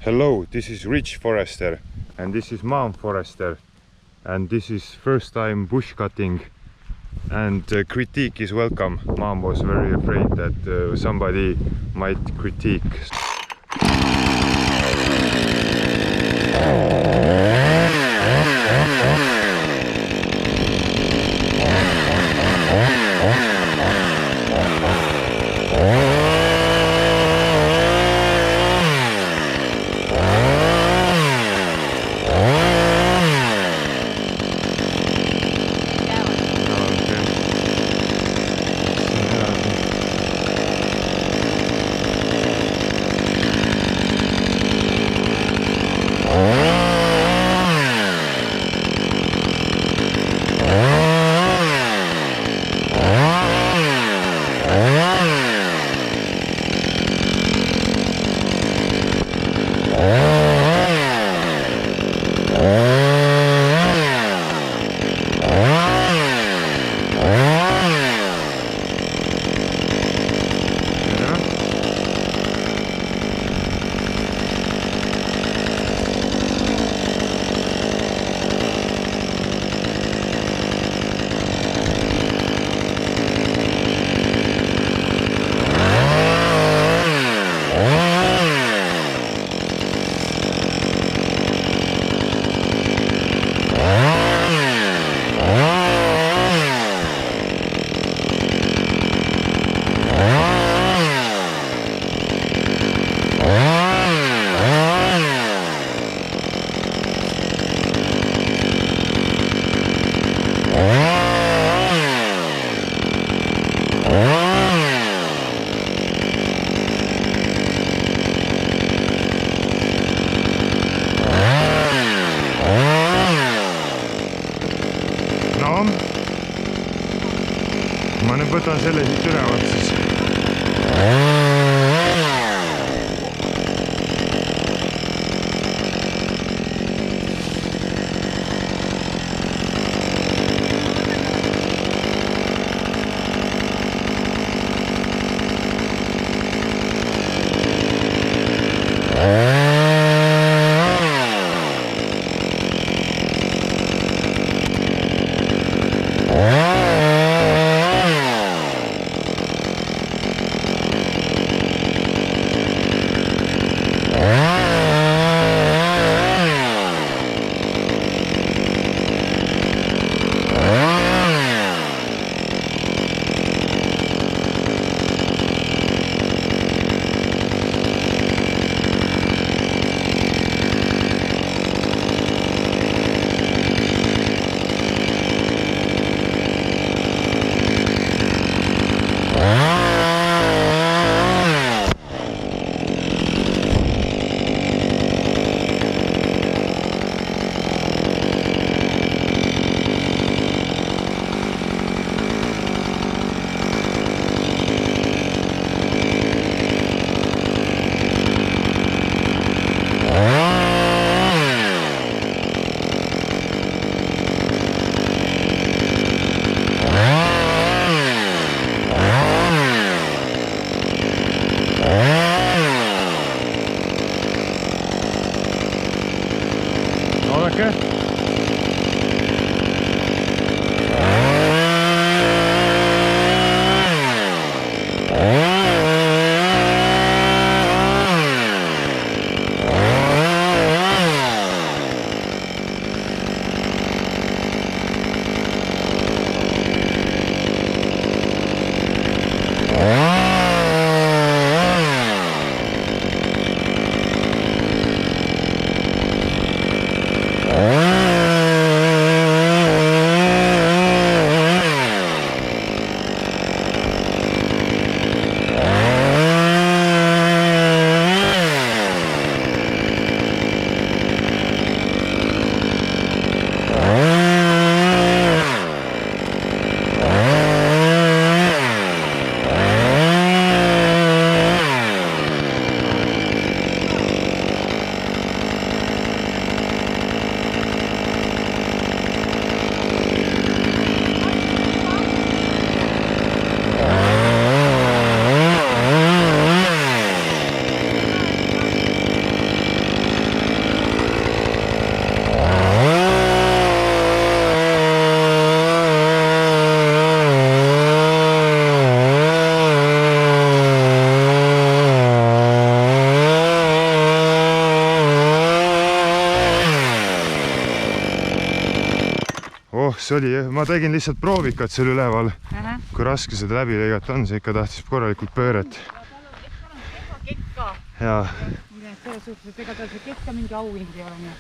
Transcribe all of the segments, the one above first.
Hello, this is Rich Forester and this is Mom Forester, and this is first time bush cutting, and critique is welcome. Mom was very afraid that somebody might critique. Ma nüüd võtan selle siit ülevalt siis. Oh. oli, ma tegin lihtsalt proovikat seal üleval, kui raske seda läbi lõigata on, see ikka tahtis korralikult pööret. Kekka. Ja. Selles suhtes, et ega tal see kekka mingi auhind ei ole.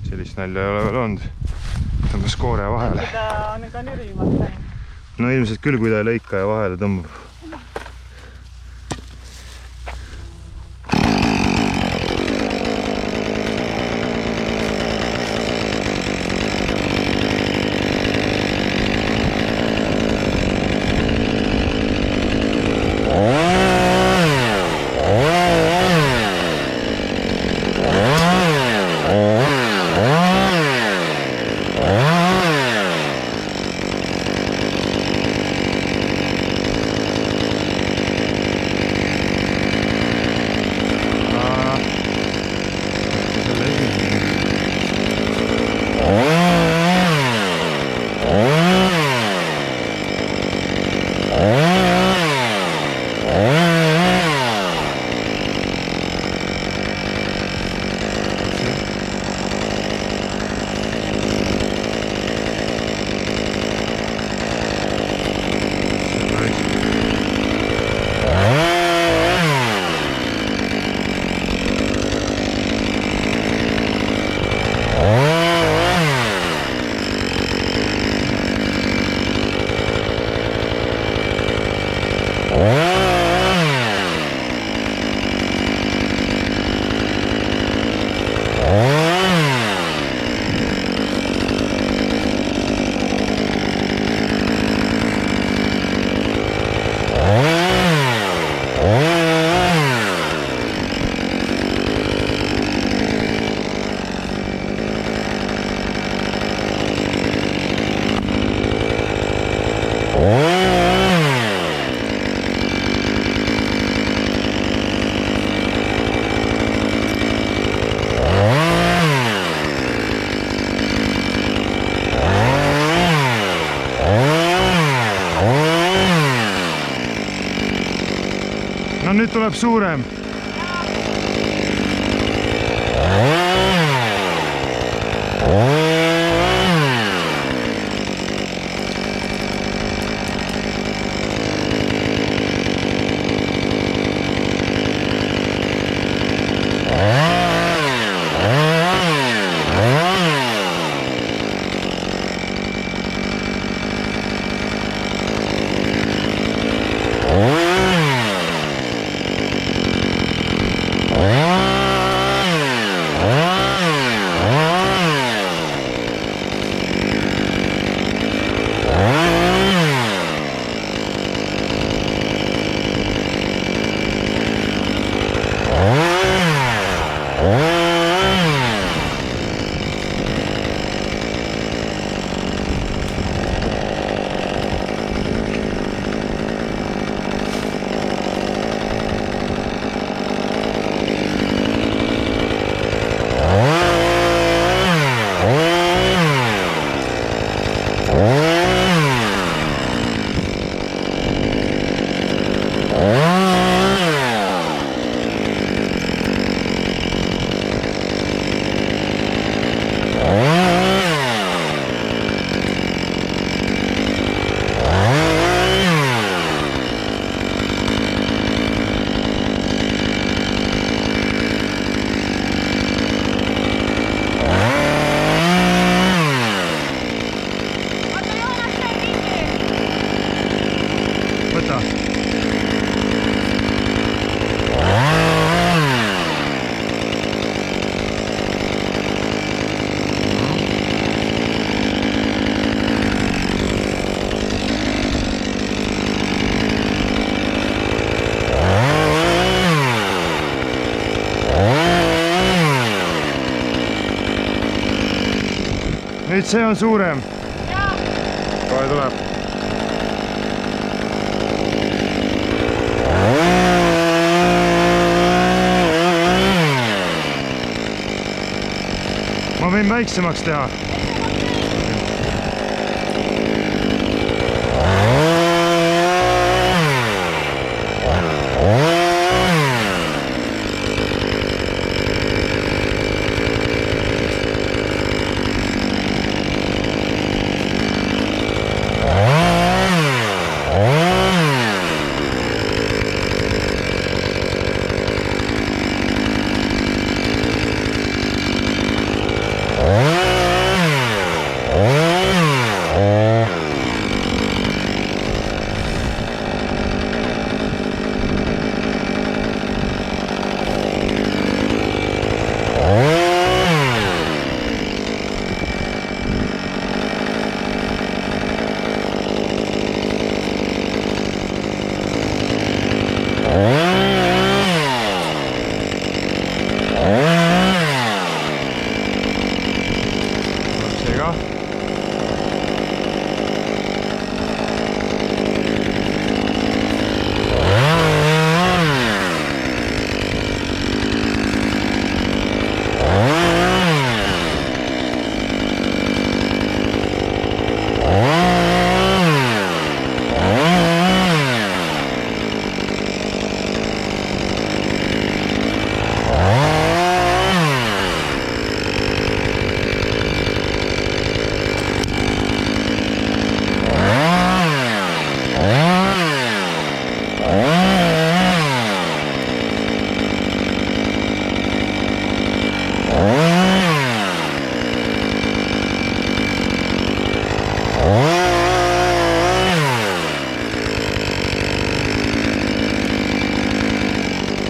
Sellist nalja ei ole veel olnud. Tõmbas koore vahele. Ta on ka nürimata. No ilmselt küll, kui ta ei lõika ja vahele tõmbab. No nüüd tuleb suurem. nüüd see on suurem. Kohe tuleb. Ma võin väiksemaks teha.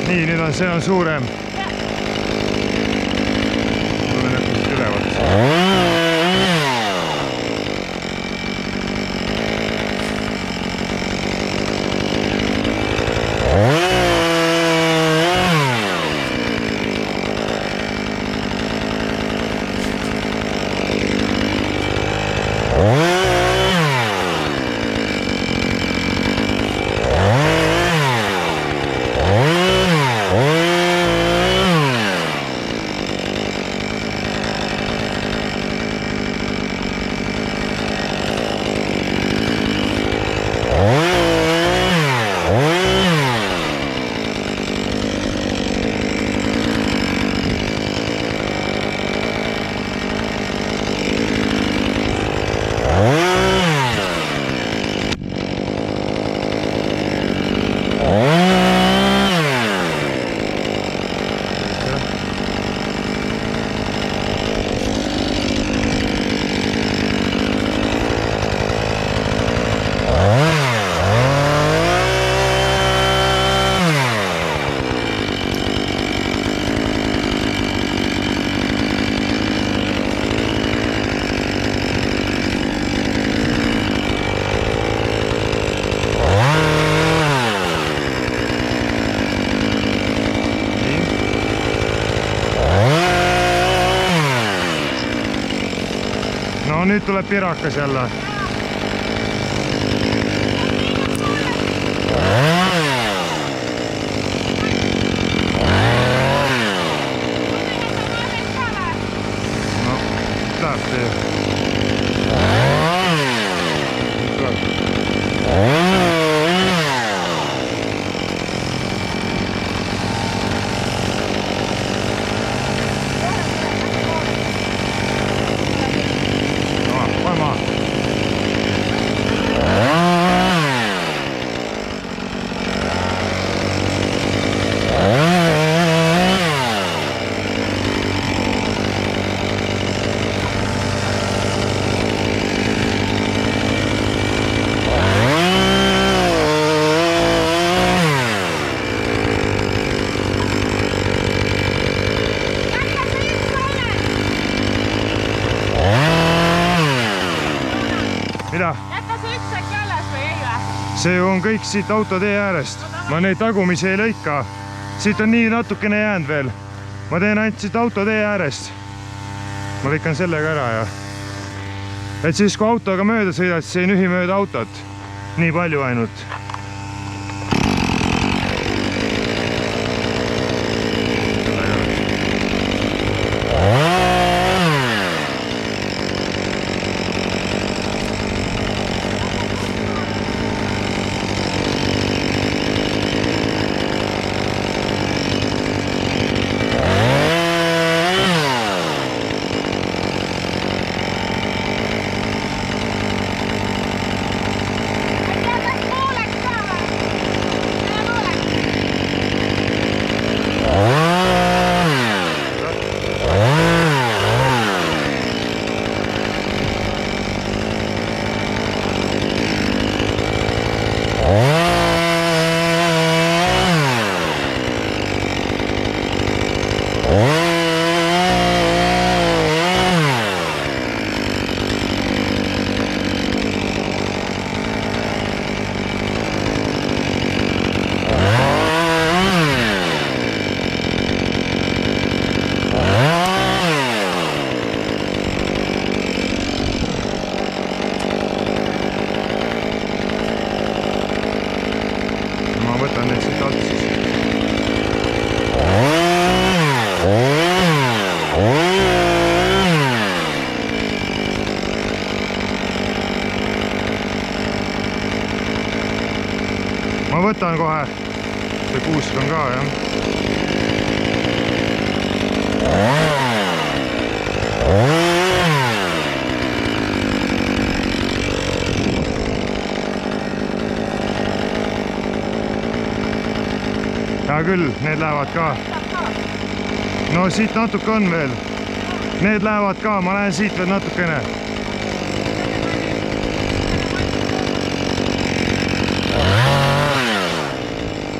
Nii, nüüd on see on suurem. Tulen õppust ülevat. No nüüd tuleb pirakas jälle. No, läheb see. Mida? Jätta see üks äkki alles või ei või? See on kõik siit autotee äärest. Ma neid tagumisi ei lõika. Siit on nii natukene jäänud veel. Ma teen ainult siit autotee äärest. Ma lõikan sellega ära ja et siis kui autoga mööda sõidad, siis ei nühi mööda autot. Nii palju ainult. Ma võtan kohe, see kuusk on ka, jah. Hea küll, need lähevad ka. No siit natuke on veel. Need lähevad ka, ma lähen siit veel natukene.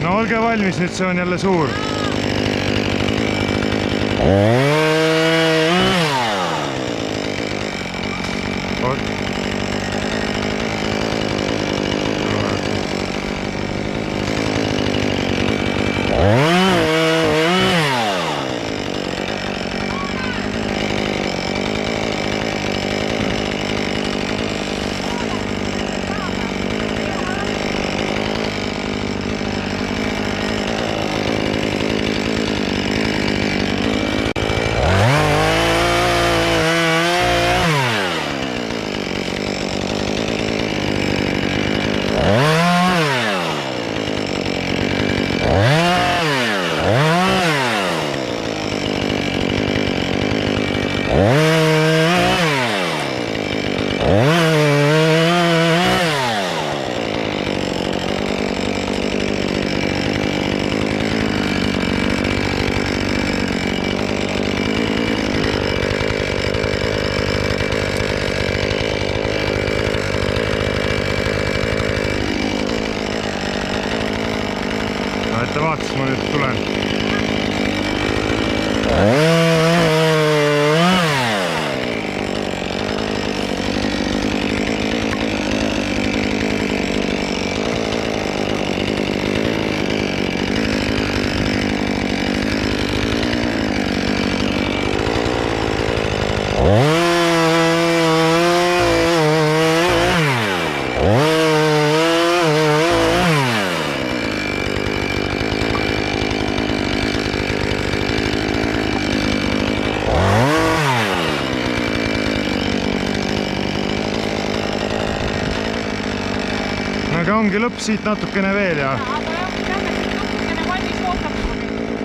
No olge valmis, nüüd see on jälle suur. Et vaatas, ma nüüd tulen. Aga ongi lõpp siit natukene veel ja...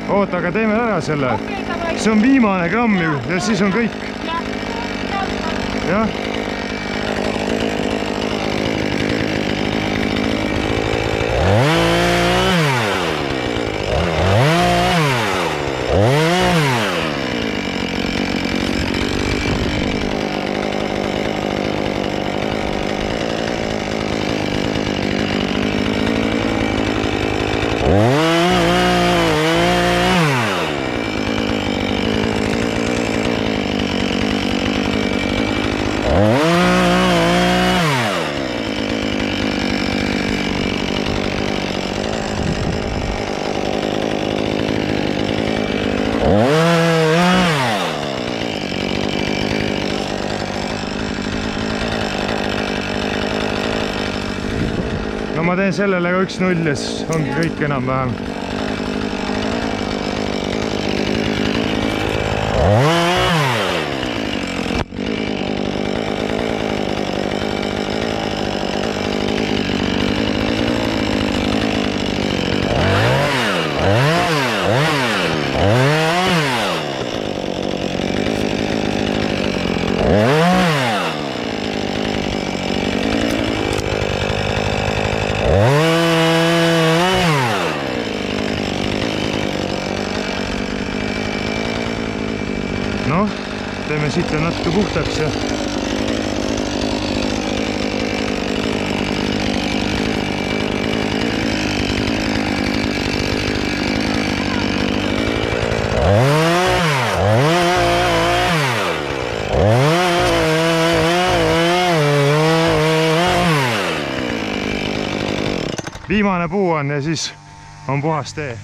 Oota, aga teeme ära selle. See on viimane gramm ju ja siis on kõik. Jah. ma teen sellele ka 1-0 ja siis ongi kõik enam-vähem. Noh, teeme siit veel natuke puhtaks ja viimane puu on ja siis on puhas tee.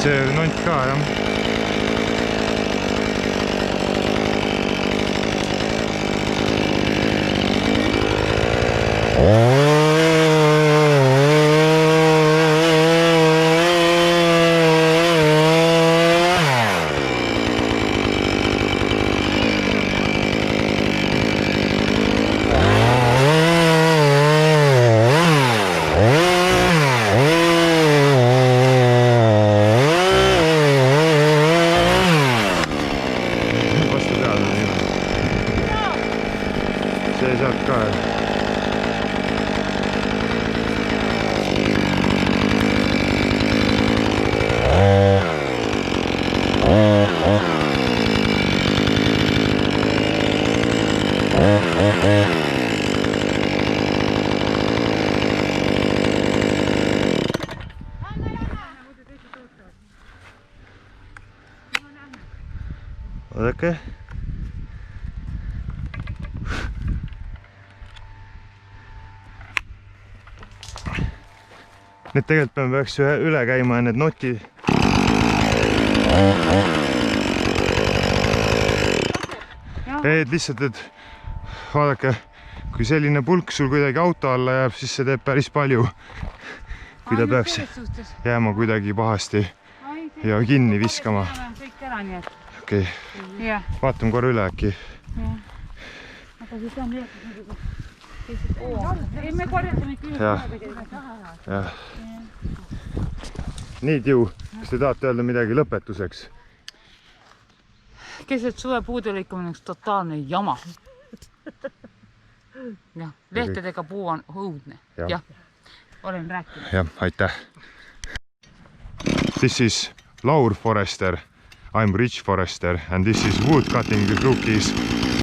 See nont ka, jah. See saab ka. Oodake. Need tegelikult peaks üle käima ja need noti. Et lihtsalt, et vaadake, kui selline pulk sul kuidagi auto alla jääb, siis see teeb päris palju. Kui ta peaks jääma kuidagi pahasti ja kinni viskama. Okei, vaatame korra üle äkki. Aga siis on ei, me korjatame jah. Nii, Tiu, kas te tahate öelda midagi lõpetuseks? Keset suve puude lõikamine on totaalne jama. Jah, lehtedega puu on õudne. Jah, olen rääkinud. Jah, aitäh. This is Laur Forester. I'm Rich Forester and this is wood cutting rookies.